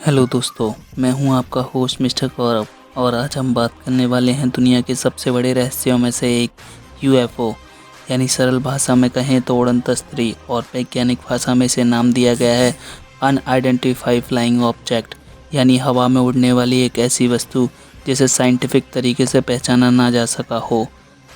Hello दोस्तों, मैं हूं आपका होस्ट मिस्टर गौरव और आज हम बात करने वाले हैं दुनिया के सबसे बड़े रहस्यों में से एक यूएफओ यानी सरल भाषा में कहें तो उड़न तस्त्री और वैज्ञानिक भाषा में इसे नाम दिया गया है अनआइडेंटिफाइड फ्लाइंग ऑब्जेक्ट यानी हवा में उड़ने वाली एक ऐसी वस्तु जिसे साइंटिफिक तरीके से पहचाना ना जा सका हो।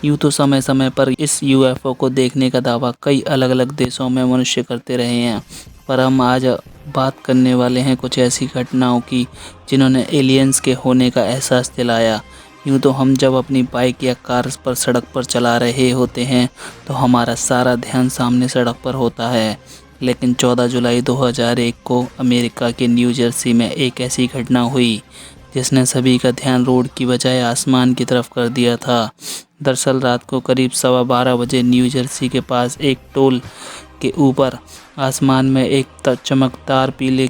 यूँ तो समय समय पर इस यूएफओ को देखने का दावा कई अलग अलग देशों में मनुष्य करते रहे हैं, पर हम आज बात करने वाले हैं कुछ ऐसी घटनाओं की जिन्होंने एलियंस के होने का एहसास दिलाया। यूँ तो हम जब अपनी बाइक या कार पर सड़क पर चला रहे होते हैं तो हमारा सारा ध्यान सामने सड़क पर होता है, लेकिन 14 जुलाई 2001 को अमेरिका के न्यू जर्सी में एक ऐसी घटना हुई जिसने सभी का ध्यान रोड की बजाय आसमान की तरफ कर दिया था। दरअसल रात को करीब 12:15 बजे न्यू जर्सी के पास एक टोल के ऊपर आसमान में एक चमकदार पीले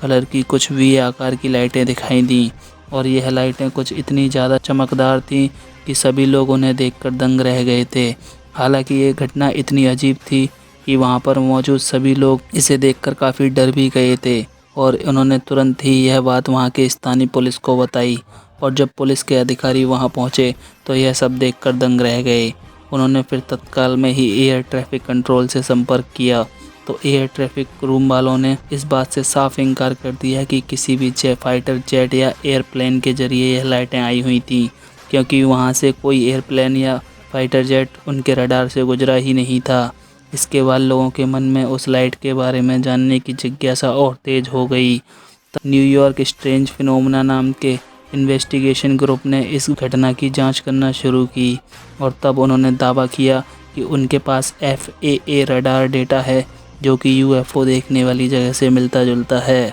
कलर की कुछ वी आकार की लाइटें दिखाई दी और यह लाइटें कुछ इतनी ज़्यादा चमकदार थीं कि सभी लोग उन्हें देखकर दंग रह गए थे। हालांकि ये घटना इतनी अजीब थी कि वहाँ पर मौजूद सभी लोग इसे देखकर काफ़ी डर भी गए थे और उन्होंने तुरंत ही यह बात वहाँ के स्थानीय पुलिस को बताई और जब पुलिस के अधिकारी वहाँ पहुँचे तो यह सब देखकर दंग रह गए। उन्होंने फिर तत्काल में ही एयर ट्रैफिक कंट्रोल से संपर्क किया तो एयर ट्रैफिक रूम वालों ने इस बात से साफ इनकार कर दिया कि किसी भी फाइटर जेट या एयरप्लेन के ज़रिए यह लाइटें आई हुई थी, क्योंकि वहाँ से कोई एयरप्लेन या फाइटर जेट उनके रडार से गुजरा ही नहीं था। इसके बाद लोगों के मन में उस लाइट के बारे में जानने की जिज्ञासा और तेज हो गई। तब न्यूयॉर्क स्ट्रेंज फिनोमेना नाम के इन्वेस्टिगेशन ग्रुप ने इस घटना की जांच करना शुरू की और तब उन्होंने दावा किया कि उनके पास FAA रडार डेटा है जो कि यूएफओ देखने वाली जगह से मिलता जुलता है।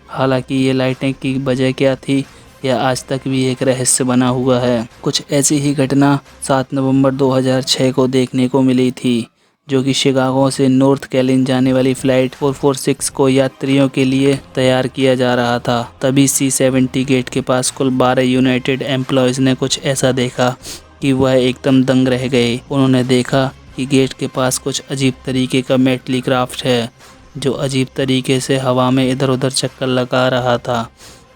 हालांकि ये लाइटें की वजह क्या थी यह आज तक भी एक रहस्य बना हुआ है। कुछ ऐसी ही घटना 7 नवंबर 2006 को देखने को मिली थी, जो कि शिकागो से नॉर्थ कैलिन जाने वाली फ़्लाइट 446 को यात्रियों के लिए तैयार किया जा रहा था। तभी C-70 गेट के पास कुल 12 यूनाइटेड एम्प्लॉयज़ ने कुछ ऐसा देखा कि वह एकदम दंग रह गए। उन्होंने देखा कि गेट के पास कुछ अजीब तरीके का मेटली क्राफ्ट है जो अजीब तरीके से हवा में इधर उधर चक्कर लगा रहा था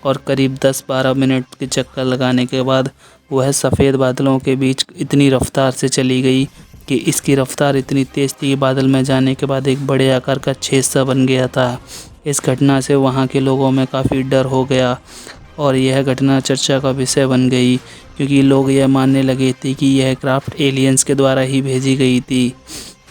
और करीब 10-12 मिनट के चक्कर लगाने के बाद वह सफ़ेद बादलों के बीच इतनी रफ्तार से चली गई कि इसकी रफ्तार इतनी तेज़ थी कि बादल में जाने के बाद एक बड़े आकार का छेद सा बन गया था। इस घटना से वहाँ के लोगों में काफ़ी डर हो गया और यह घटना चर्चा का विषय बन गई, क्योंकि लोग यह मानने लगे थे कि यह क्राफ्ट एलियंस के द्वारा ही भेजी गई थी।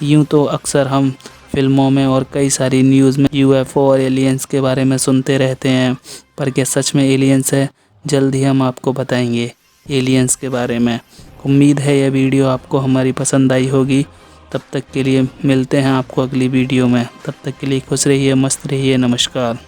यूँ तो अक्सर हम फिल्मों में और कई सारी न्यूज़ में यूएफओ और एलियंस के बारे में सुनते रहते हैं, पर क्या सच में एलियंस है? जल्द ही हम आपको बताएंगे एलियंस के बारे में। उम्मीद है यह वीडियो आपको हमारी पसंद आई होगी। तब तक के लिए मिलते हैं आपको अगली वीडियो में। तब तक के लिए खुश रहिए, मस्त रहिए। नमस्कार।